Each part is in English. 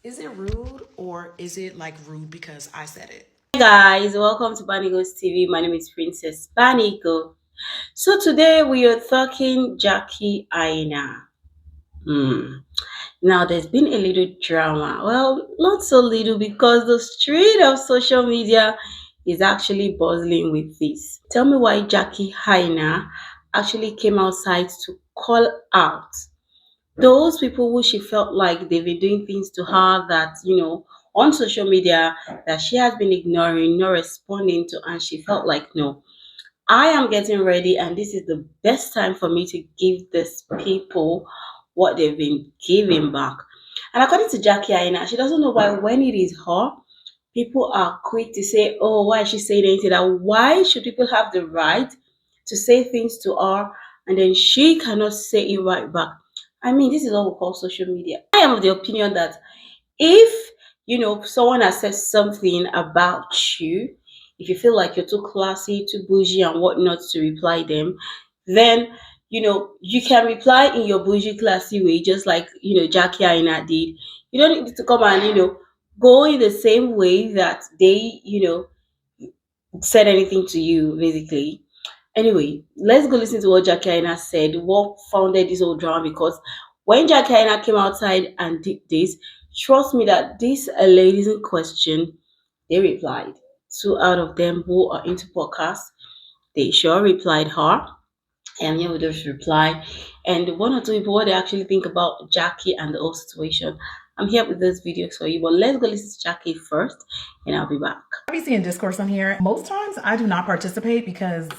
Is it rude or is it like rude because I said it? Hey guys, welcome to Banigos TV. My name is Princess Banigo. So today we are talking Jackie Aina. Hmm. Now there's been a little drama. Well, not so little because the street of social media is actually buzzing with this. Tell me why Jackie Aina actually came outside to call out those people who she felt like they've been doing things to her that on social media that she has been ignoring, not responding to, and she felt like, no, I am getting ready and this is the best time for me to give these people what they've been giving back. And according to Jackie Aina, she doesn't know why when it is her, people are quick to say, oh, why is she saying anything? That why should people have the right to say things to her and then she cannot say it right back? I mean, this is what we call social media. I am of the opinion that if someone has said something about you, if you feel like you're too classy, too bougie and whatnot to reply them, then you can reply in your bougie classy way, just like Jackie Aina did. You don't need to come and go in the same way that they said anything to you, basically. Anyway, let's go listen to what Jackie Aina said, what founded this whole drama. Because when Jackie Aina came outside and did this, trust me that these ladies in question, they replied. Two out of them who are into podcasts, they sure replied her. And here we just reply. And one or two people, what they actually think about Jackie and the whole situation. I'm here with this video for you, but let's go listen to Jackie first, and I'll be back. I be seeing discourse on here. Most times I do not participate because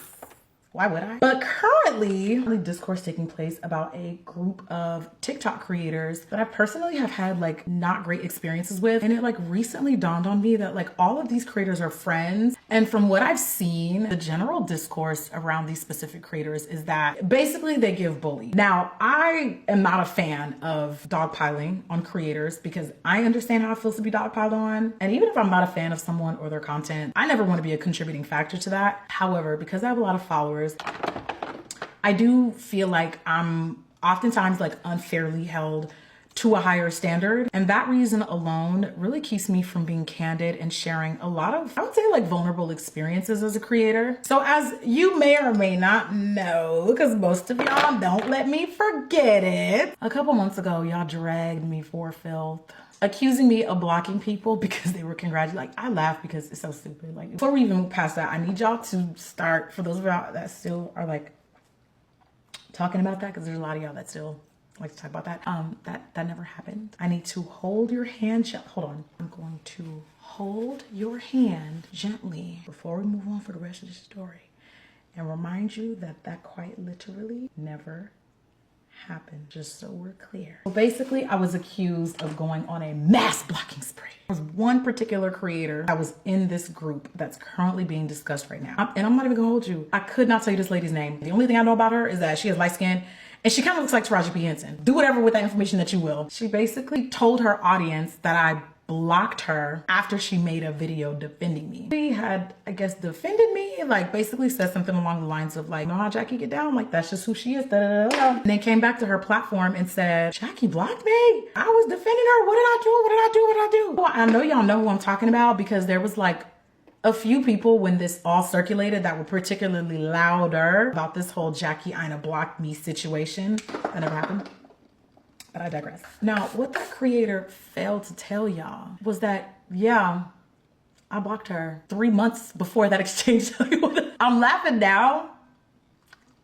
why would I? But currently, discourse taking place about a group of TikTok creators that I personally have had like not great experiences with. And it like recently dawned on me that like all of these creators are friends. And from what I've seen, the general discourse around these specific creators is that basically they give bully. Now, I am not a fan of dogpiling on creators because I understand how it feels to be dogpiled on. And even if I'm not a fan of someone or their content, I never want to be a contributing factor to that. However, because I have a lot of followers, I do feel like I'm oftentimes like unfairly held to a higher standard. And that reason alone really keeps me from being candid and sharing a lot of, I would say, like vulnerable experiences as a creator. So as you may or may not know, because most of y'all don't let me forget it, a couple months ago, y'all dragged me for filth, accusing me of blocking people because they were congratulating. Like, I laugh because it's so stupid. Like, before we even move past that, I need y'all to start, for those of y'all that still are like talking about that, because there's a lot of y'all that still like to talk about that. That never happened. I need to hold your hand. Hold on. I'm going to hold your hand gently before we move on for the rest of the story, and remind you that that quite literally never happened, just so we're clear. So basically, I was accused of going on a mass blocking spree. There was one particular creator that was in this group that's currently being discussed right now. And I'm not even gonna hold you. I could not tell you this lady's name. The only thing I know about her is that she has light skin and she kind of looks like Taraji P. Henson. Do whatever with that information that you will. She basically told her audience that I blocked her after she made a video defending me. She had, I guess, defended me, like basically said something along the lines of like, know how Jackie get down? Like, that's just who she is. Da, da, da, da. And then came back to her platform and said, Jackie blocked me. I was defending her. What did I do? What did I do? What did I do? Well, I know y'all know who I'm talking about because there was like a few people when this all circulated that were particularly louder about this whole Jackie Aina blocked me situation. That never happened. But I digress. Now, what that creator failed to tell y'all was that, yeah, I blocked her 3 months before that exchange. I'm laughing now,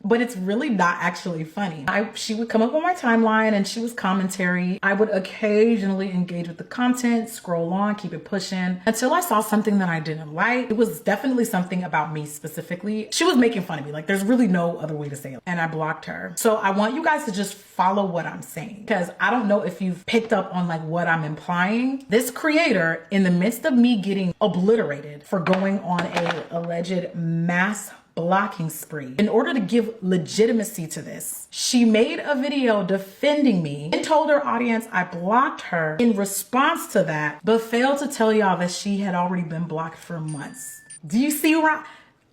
but it's really not actually funny. She would come up on my timeline and she was commentary. I would occasionally engage with the content, scroll on, keep it pushing until I saw something that I didn't like. It was definitely something about me specifically. She was making fun of me. Like, there's really no other way to say it. And I blocked her. So I want you guys to just follow what I'm saying, because I don't know if you've picked up on like what I'm implying. This creator, in the midst of me getting obliterated for going on a alleged mass blocking spree, in order to give legitimacy to this, she made a video defending me and told her audience I blocked her in response to that, but failed to tell y'all that she had already been blocked for months. Do you see where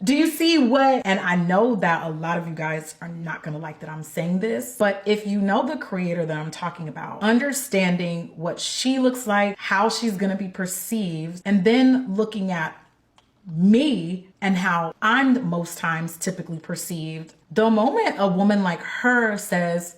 Do you see what? And I know that a lot of you guys are not gonna like that I'm saying this, but if you know the creator that I'm talking about, understanding what she looks like, how she's gonna be perceived, and then looking at me and how I'm most times typically perceived. The moment a woman like her says,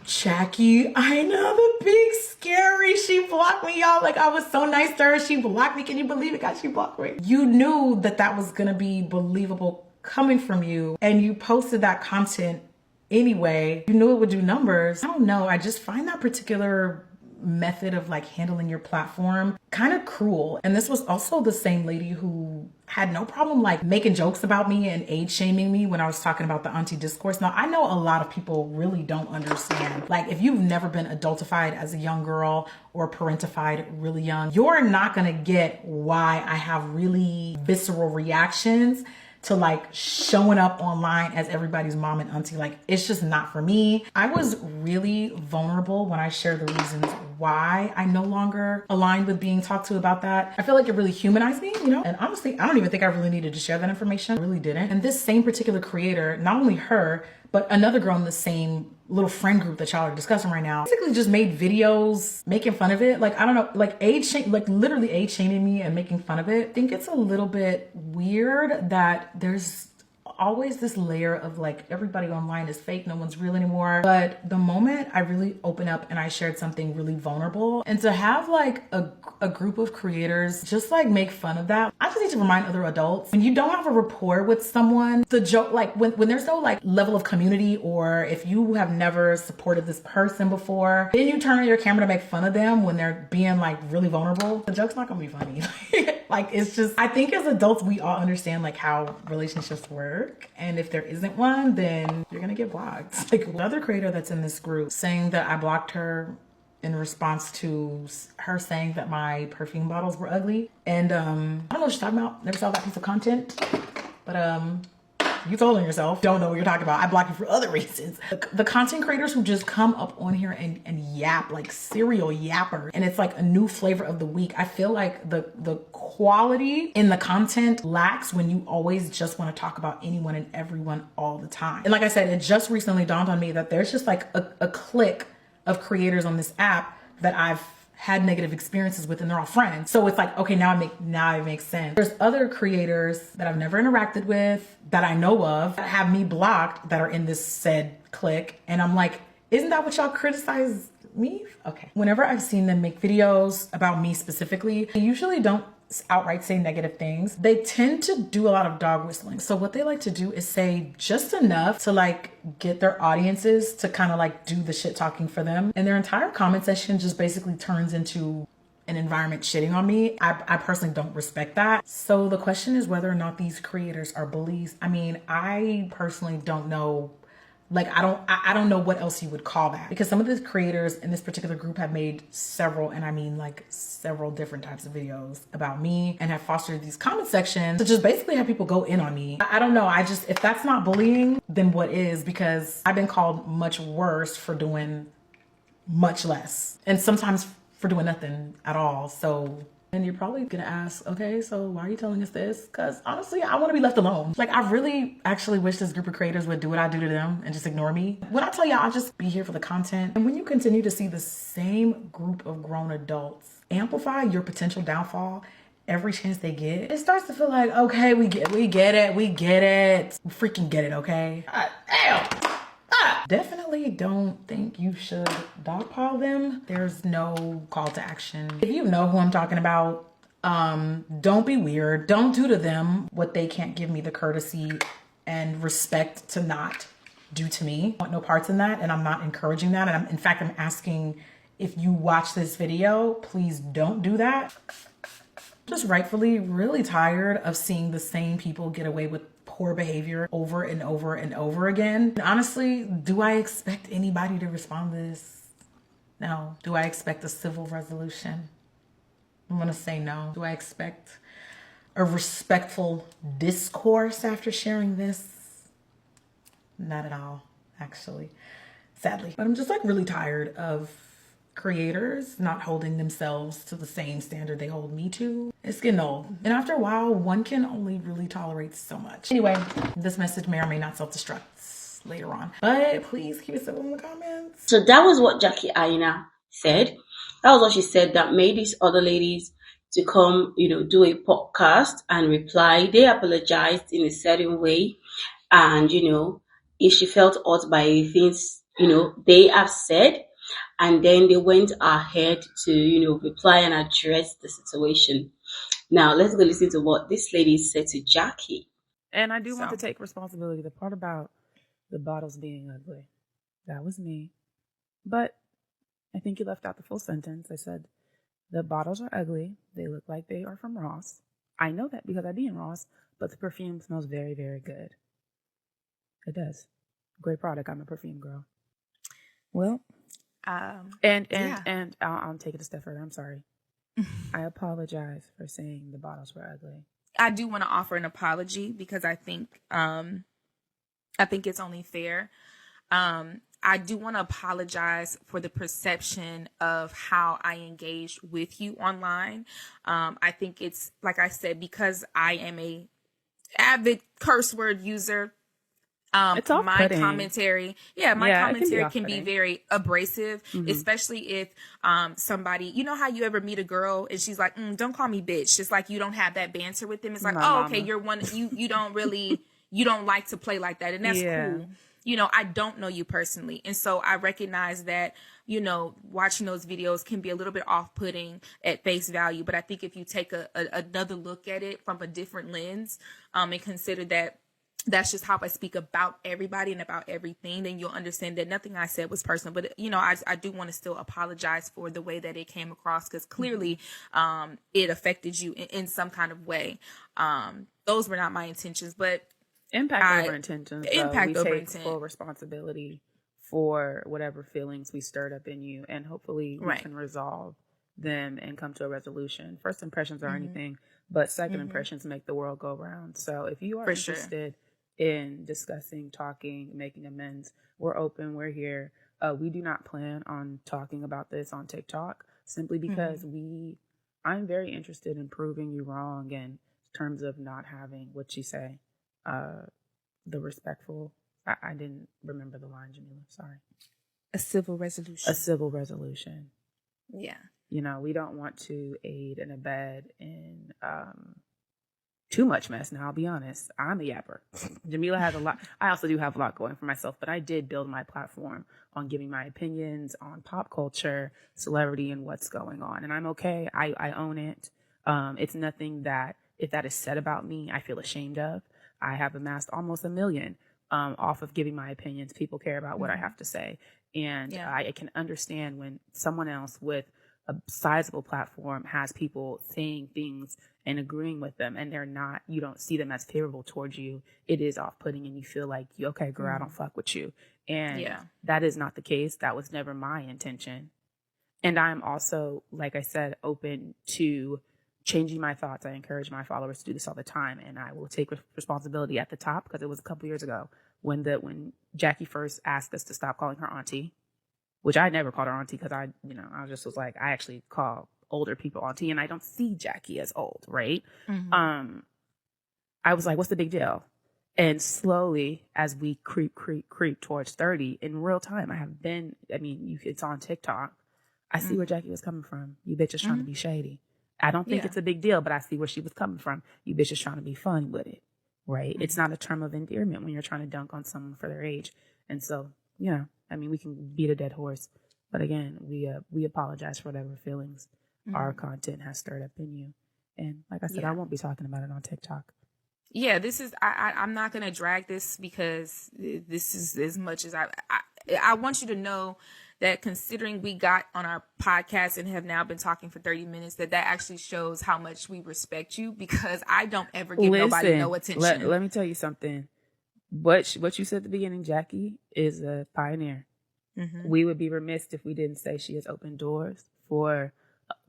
Jackie, Aina, the big scary, she blocked me, y'all. Like, I was so nice to her. She blocked me. Can you believe it? God, she blocked me. You knew that that was going to be believable coming from you. And you posted that content anyway. You knew it would do numbers. I don't know. I just find that particular method of like handling your platform kind of cruel. And this was also the same lady who had no problem like making jokes about me and age shaming me when I was talking about the auntie discourse. Now, I know a lot of people really don't understand. Like, if you've never been adultified as a young girl or parentified really young, you're not gonna get why I have really visceral reactions to like showing up online as everybody's mom and auntie. Like, it's just not for me. I was really vulnerable when I shared the reasons why I no longer aligned with being talked to about that. I feel like it really humanized me, you know? And honestly, I don't even think I really needed to share that information. I really didn't. And this same particular creator, not only her, but another girl in the same little friend group that y'all are discussing right now, basically just made videos making fun of it. Like, I don't know, like like literally age shaming me and making fun of it. I think it's a little bit weird that there's always this layer of like everybody online is fake, no one's real anymore. But the moment I really open up and I shared something really vulnerable, and to have like a group of creators just like make fun of that, I just need to remind other adults, when you don't have a rapport with someone, the joke, like when there's no like level of community, or if you have never supported this person before, then you turn on your camera to make fun of them when they're being like really vulnerable, the joke's not gonna be funny. Like, it's just, I think as adults, we all understand like how relationships work. And if there isn't one, then you're gonna get blocked. Like, another creator that's in this group saying that I blocked her in response to her saying that my perfume bottles were ugly. And I don't know what she's talking about. Never saw that piece of content. But you told on yourself. Don't know what you're talking about. I block you for other reasons. The content creators who just come up on here and yap like serial yapper, and it's like a new flavor of the week. I feel like the quality in the content lacks when you always just want to talk about anyone and everyone all the time. And like I said, it just recently dawned on me that there's just like a clique of creators on this app that I've had negative experiences with, and they're all friends. So it's like, okay, now it makes sense. There's other creators that I've never interacted with, that I know of, that have me blocked, that are in this said clique. And I'm like, isn't that what y'all criticize me? Okay. Whenever I've seen them make videos about me specifically, they usually don't outright say negative things. They tend to do a lot of dog whistling. So what they like to do is say just enough to like get their audiences to kind of like do the shit talking for them. And their entire comment section just basically turns into an environment shitting on me. I personally don't respect that. So the question is whether or not these creators are bullies. I mean, I personally don't know. Like, I don't know what else you would call that, because some of the creators in this particular group have made several, and I mean like several different types of videos about me, and have fostered these comment sections to just basically have people go in on me. I don't know. If that's not bullying, then what is? Because I've been called much worse for doing much less, and sometimes for doing nothing at all. So, and you're probably gonna ask, okay, so why are you telling us this? Because honestly, I want to be left alone. Like, I really actually wish this group of creators would do what I do to them and just ignore me. When I tell y'all, I'll just be here for the content. And when you continue to see the same group of grown adults amplify your potential downfall every chance they get, it starts to feel like, okay, we get it. We freaking get it, okay? Damn. Definitely don't think you should dogpile them. There's no call to action. If you know who I'm talking about, don't be weird. Don't do to them what they can't give me the courtesy and respect to not do to me. I want no parts in that, and I'm not encouraging that. And in fact, I'm asking, if you watch this video, please don't do that. Just rightfully really tired of seeing the same people get away with poor behavior over and over and over again. And honestly, do I expect anybody to respond to this? No. Do I expect a civil resolution? I'm gonna say no. Do I expect a respectful discourse after sharing this? Not at all, actually, sadly. But I'm just like really tired of creators not holding themselves to the same standard they hold me to. It's getting old. And after a while, one can only really tolerate so much. Anyway, this message may or may not self-destruct later on. But please keep it civil in the comments. So that was what Jackie Aina said. That was what she said that made these other ladies to come, do a podcast and reply. They apologized in a certain way. And, if she felt hurt by things, they have said. And then they went ahead to, reply and address the situation. Now, let's go listen to what this lady said to Jackie. And I do want to take responsibility. The part about the bottles being ugly, that was me. But I think you left out the full sentence. I said, the bottles are ugly. They look like they are from Ross. I know that because I be in Ross, but the perfume smells very, very good. It does. Great product. I'm a perfume girl. Well, and I'll take it a step further. I'm sorry. I apologize for saying the bottles were ugly. I do want to offer an apology because I think it's only fair. I do want to apologize for the perception of how I engaged with you online. I think it's, like I said, because I am a avid curse word user. It's off-putting. My commentary can be very abrasive, especially if somebody, you know how you ever meet a girl and she's like, don't call me bitch. It's like you don't have that banter with them. It's like, okay, you're one, you don't really, you don't like to play like that. And that's cool. I don't know you personally. And so I recognize that, watching those videos can be a little bit off-putting at face value. But I think if you take another look at it from a different lens and consider that that's just how I speak about everybody and about everything, then you'll understand that nothing I said was personal. But, I do want to still apologize for the way that it came across because clearly it affected you in some kind of way. Those were not my intentions, but Impact over intentions. We take full responsibility for whatever feelings we stirred up in you, and hopefully we can resolve them and come to a resolution. First impressions are anything, but second impressions make the world go round. So if you are interested in discussing, talking, making amends, we're open. We're here. We do not plan on talking about this on TikTok simply because I'm very interested in proving you wrong in terms of not having what you say. The respectful, I didn't remember the line, Jamila, sorry. A civil resolution. Yeah. We don't want to aid and abet in too much mess. Now, I'll be honest, I'm a yapper. Jamila has a lot. I also do have a lot going for myself, but I did build my platform on giving my opinions on pop culture, celebrity, and what's going on. And I'm okay. I own it. It's nothing that, if that is said about me, I feel ashamed of. I have amassed almost 1 million off of giving my opinions. People care about what I have to say. And I can understand when someone else with a sizable platform has people saying things and agreeing with them and they're not, you don't see them as favorable towards you. It is off-putting and you feel like, okay, girl, I don't fuck with you. And that is not the case. That was never my intention. And I'm also, like I said, open to changing my thoughts. I encourage my followers to do this all the time, and I will take responsibility at the top because it was a couple years ago when Jackie first asked us to stop calling her auntie, which I never called her auntie because I was like, I actually call older people auntie, and I don't see Jackie as old, right? I was like, what's the big deal? And slowly, as we creep towards 30, in real time, it's on TikTok. I see where Jackie was coming from. You bitches trying to be shady. I don't think it's a big deal, but I see where she was coming from. You bitches trying to be funny with it, right? It's not a term of endearment when you're trying to dunk on someone for their age. And so, we can beat a dead horse. But again, we apologize for whatever feelings our content has stirred up in you. And like I said, I won't be talking about it on TikTok. Yeah, this is, I'm not going to drag this because this is as much as I want you to know that considering we got on our podcast and have now been talking for 30 minutes, that actually shows how much we respect you because I don't ever give nobody no attention. Let me tell you something. What you said at the beginning, Jackie, is a pioneer. We would be remiss if we didn't say she has opened doors for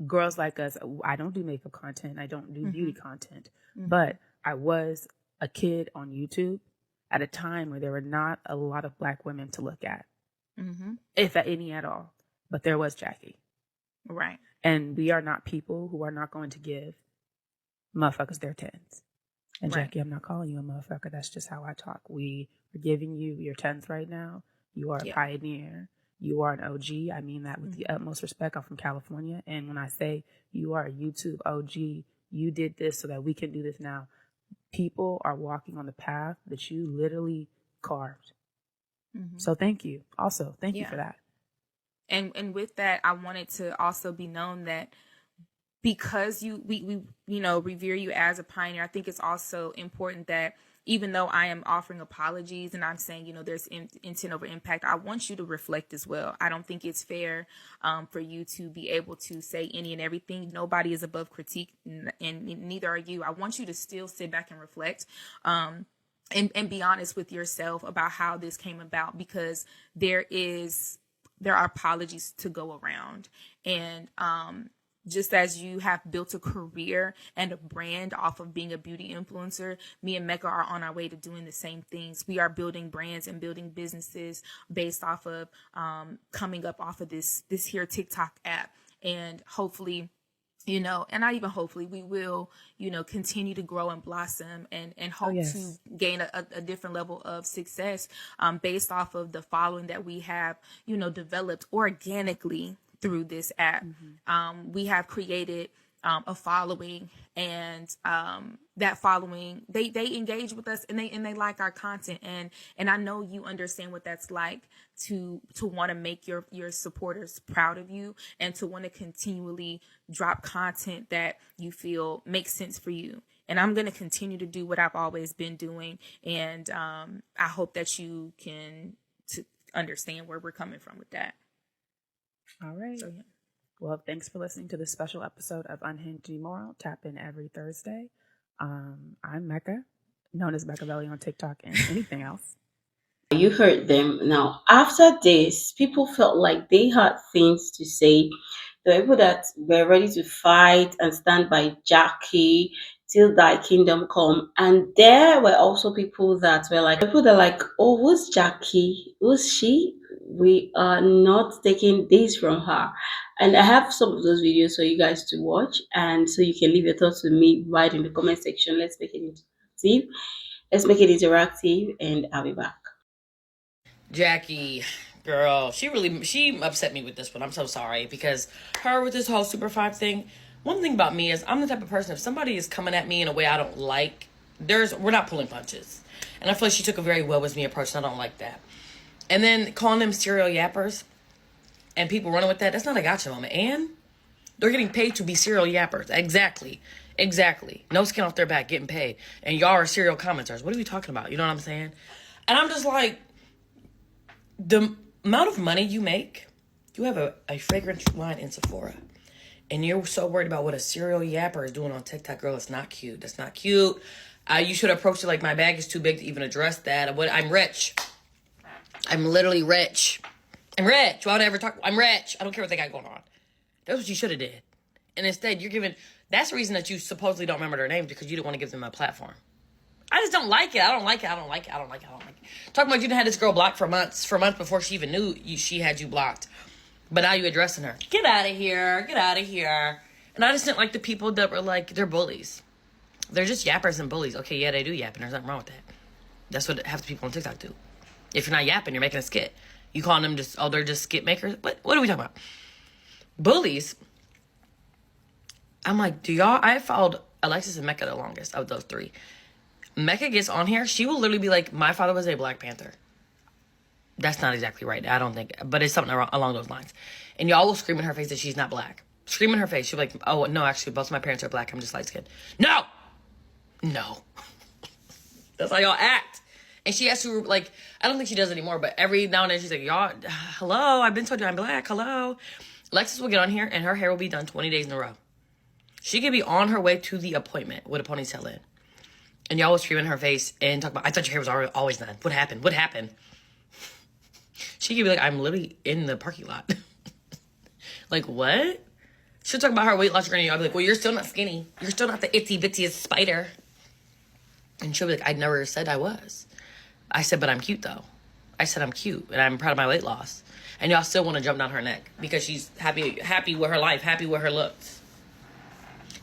girls like us. I don't do makeup content. I don't do beauty content. But I was a kid on YouTube at a time where there were not a lot of Black women to look at. If any at all. but there was Jackie. Right. And we are not people who are not going to give motherfuckers their 10s. And Jackie, I'm not calling you a motherfucker. That's just how I talk. We are giving you your 10s right now. You are a pioneer. You are an OG. I mean that with the utmost respect. I'm from California. And when I say you are a YouTube OG, you did this so that we can do this now. People are walking on the path that you literally carved. So thank you. Also, thank you for that. And with that, I wanted to also be known that because we revere you as a pioneer, I think it's also important that even though I am offering apologies and I'm saying, there's intent over impact, I want you to reflect as well. I don't think it's fair for you to be able to say any and everything. Nobody is above critique, and neither are you. I want you to still sit back and reflect. And be honest with yourself about how this came about, because there are apologies to go around. And just as you have built a career and a brand off of being a beauty influencer, me and Mecca are on our way to doing the same things. We are building brands and building businesses based off of coming up off of this here TikTok app. And hopefully, and not even hopefully, we will, continue to grow and blossom and hope to gain a different level of success based off of the following that we have, developed organically through this app. We have created a following, and that following, they engage with us and they like our content. And I know you understand what that's like to want to make your supporters proud of you and to want to continually drop content that you feel makes sense for you. And I'm going to continue to do what I've always been doing. And I hope that you can understand where we're coming from with that. All right. So, well, thanks for listening to this special episode of Unhinged Immoral. Tap in every Thursday. I'm Mecca, known as Mecca Belly on TikTok and anything else. You heard them. Now, after this, people felt like they had things to say. The people that were ready to fight and stand by Jackie till thy kingdom come. And there were also people that were like, oh, who's Jackie? Who's she? We are not taking this from her. And I have some of those videos for you guys to watch, and so you can leave your thoughts with me right in the comment section. Let's make it interactive, and I'll be back. Jackie, girl, she upset me with this one. I'm so sorry, because her with this whole Super 5 thing. One thing about me is I'm the type of person, if somebody is coming at me in a way I don't like, we're not pulling punches. And I feel like she took a very well with me approach, and I don't like that. And then calling them serial yappers and people running with that's not a gotcha moment. And they're getting paid to be serial yappers. Exactly. No skin off their back, getting paid. And y'all are serial commenters. What are we talking about? You know what I'm saying? And I'm just like, the amount of money you make, you have a fragrance line in Sephora. And you're so worried about what a serial yapper is doing on TikTok. Girl, it's not cute. That's not cute. You should approach it like, my bag is too big to even address that. I'm rich. I'm literally rich. I'm rich. Why would I ever talk? I'm rich. I don't care what they got going on. That's what you should have did. And instead, that's the reason that you supposedly don't remember their names, because you didn't want to give them a platform. I just don't like it. I don't like it. Talking about you done had this girl blocked for months before she even knew she had you blocked. But now you addressing her. Get out of here. And I just didn't like the people that were like, they're bullies. They're just yappers and bullies. Okay, yeah, they do yap, and there's nothing wrong with that. That's what half the people on TikTok do. If you're not yapping, you're making a skit. You calling them they're just skit makers? What are we talking about? Bullies. I'm like, I followed Alexis and Mecca the longest of those three. Mecca gets on here, she will literally be like, my father was a Black Panther. That's not exactly right, I don't think, but it's something along those lines. And y'all will scream in her face that she's not Black. Scream in her face. She'll be like, oh, no, actually, both of my parents are Black. I'm just light-skinned. No. That's how y'all act. And she has to, like, I don't think she does anymore, but every now and then she's like, y'all, hello, I've been told you I'm Black, hello. Alexis will get on here, and her hair will be done 20 days in a row. She could be on her way to the appointment with a ponytail in. And y'all will scream in her face and talk about, I thought your hair was always done. What happened? She could be like, I'm literally in the parking lot. Like, what? She'll talk about her weight loss journey. I'll be like, well, you're still not skinny. You're still not the itsy bittiest spider. And she'll be like, I never said I was. I said, but I'm cute though. I said I'm cute and I'm proud of my weight loss. And y'all still want to jump down her neck because she's happy with her life, happy with her looks.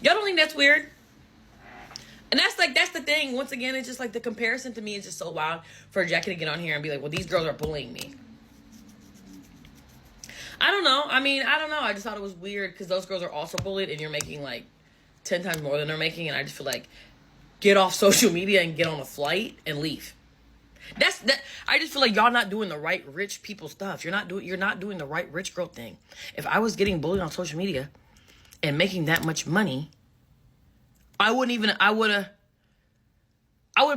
Y'all don't think that's weird? And that's the thing. Once again, it's just like the comparison to me is just so wild for Jackie to get on here and be like, well, these girls are bullying me. I don't know. I mean, I don't know. I just thought it was weird because those girls are also bullied and you're making like 10 times more than they're making. And I just feel like, get off social media and get on a flight and leave. I just feel like y'all not doing the right rich people stuff. You're not doing the right rich girl thing. If I was getting bullied on social media and making that much money, I would have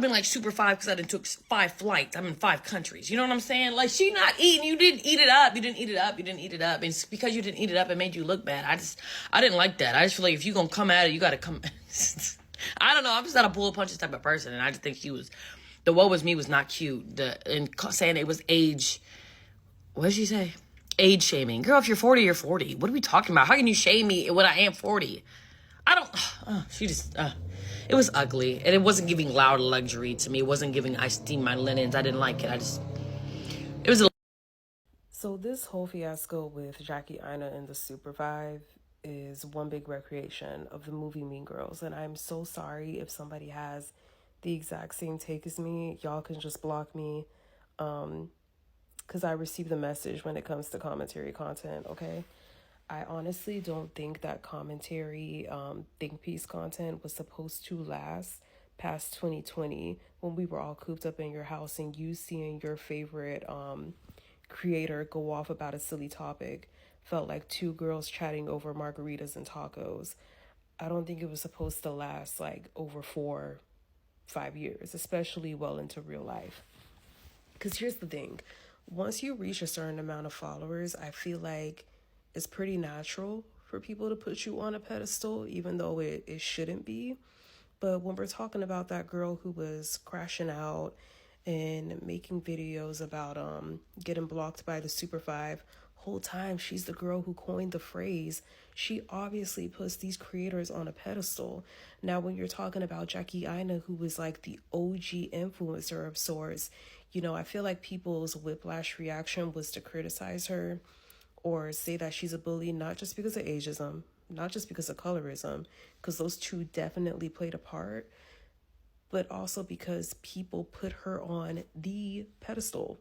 been like super 5 because I done took 5 flights. I'm in 5 countries. You know what I'm saying? Like, she not eating. You didn't eat it up. You didn't eat it up. You didn't eat it up. And it's because you didn't eat it up, it made you look bad. I didn't like that. I just feel like if you're going to come at it, you got to come. I don't know. I'm just not a pull punches type of person. And I just think the woe was me was not cute. And saying it was age. What did she say? Age shaming. Girl, if you're 40, you're 40. What are we talking about? How can you shame me when I am 40? I don't. It was ugly. And it wasn't giving loud luxury to me. It wasn't giving I steam my linens. I didn't like it. It was a. So this whole fiasco with Jackie Aina and the Super 5 is one big recreation of the movie Mean Girls. And I'm so sorry if somebody has the exact same take as me. Y'all can just block me. Because I received the message when it comes to commentary content, okay? I honestly don't think that commentary, think piece content was supposed to last past 2020 when we were all cooped up in your house and you seeing your favorite creator go off about a silly topic felt like 2 girls chatting over margaritas and tacos. I don't think it was supposed to last like over 4-5 years, especially well into real life. Because here's the thing. Once you reach a certain amount of followers, I feel like it's pretty natural for people to put you on a pedestal, even though it shouldn't be. But when we're talking about that girl who was crashing out and making videos about getting blocked by the Super 5, whole time she's the girl who coined the phrase. She obviously puts these creators on a pedestal. Now, when you're talking about Jackie Aina, who was like the OG influencer of sorts, you know, I feel like people's whiplash reaction was to criticize her or say that she's a bully, not just because of ageism, not just because of colorism, because those two definitely played a part, but also because people put her on the pedestal.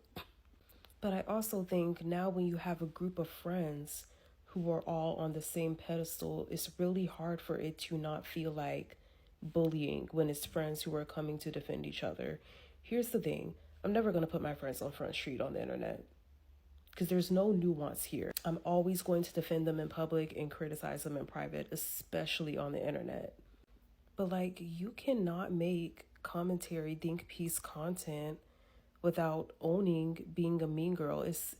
But I also think now when you have a group of friends who are all on the same pedestal, it's really hard for it to not feel like bullying when it's friends who are coming to defend each other. Here's the thing. I'm never going to put my friends on Front Street on the internet because there's no nuance here. I'm always going to defend them in public and criticize them in private, especially on the internet. But like, you cannot make commentary, think piece content without owning being a mean girl. It's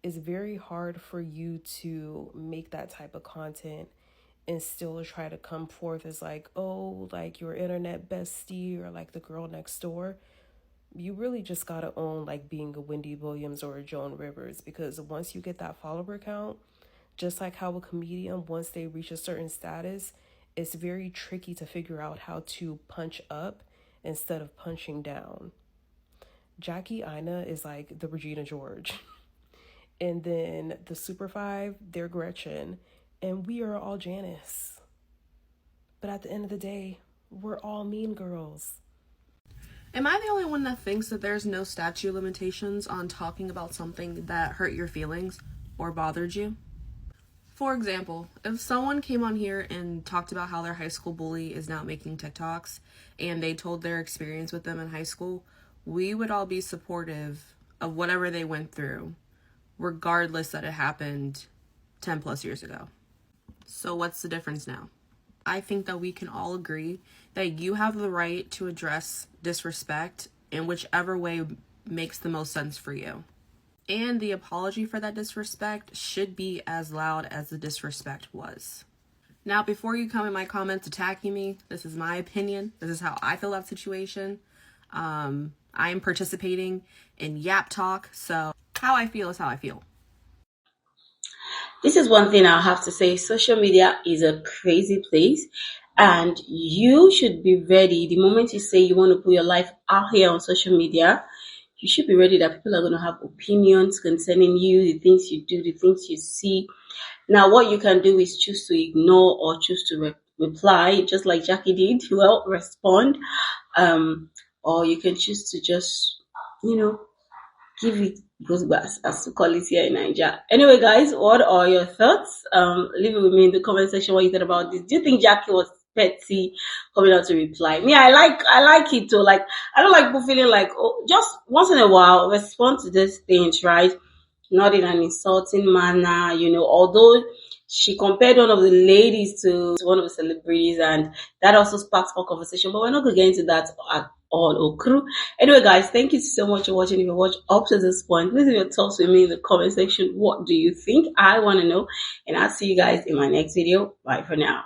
very hard for you to make that type of content and still try to come forth as like, oh, like your internet bestie or like the girl next door. You really just gotta own like being a Wendy Williams or a Joan Rivers, because once you get that follower count, just like how a comedian, once they reach a certain status, it's very tricky to figure out how to punch up instead of punching down. Jackie Aina is like the Regina George. And then the Super 5, they're Gretchen. And we are all Janice. But at the end of the day, we're all mean girls. Am I the only one that thinks that there's no statute of limitations on talking about something that hurt your feelings or bothered you? For example, if someone came on here and talked about how their high school bully is now making TikToks and they told their experience with them in high school, we would all be supportive of whatever they went through, regardless that it happened 10 plus years ago. So what's the difference now? I think that we can all agree that you have the right to address disrespect in whichever way makes the most sense for you. And the apology for that disrespect should be as loud as the disrespect was. Now, before you come in my comments attacking me, this is my opinion. This is how I feel about the situation. I am participating in Yap Talk, so how I feel is how I feel. This is one thing I'll have to say. Social media is a crazy place, and you should be ready. The moment you say you want to put your life out here on social media, you should be ready that people are going to have opinions concerning you, the things you do, the things you see. Now, what you can do is choose to ignore or choose to reply, just like Jackie did. Well, respond. Or you can choose to just, give it goes back, as to call it here in Nigeria. Anyway, guys, what are your thoughts? Leave it with me in the comment section what you thought about this. Do you think Jackie was petty coming out to reply? Me, I like it too. Like, I don't like people feeling like, oh, just once in a while respond to these things, right? Not in an insulting manner, although she compared one of the ladies to one of the celebrities, and that also sparks more conversation, but we're not going to get into that at all, crew. Anyway, guys, thank you so much for watching. If you watched up to this point, please leave your thoughts with me in the comment section. What do you think? I want to know, and I'll see you guys in my next video. Bye for now.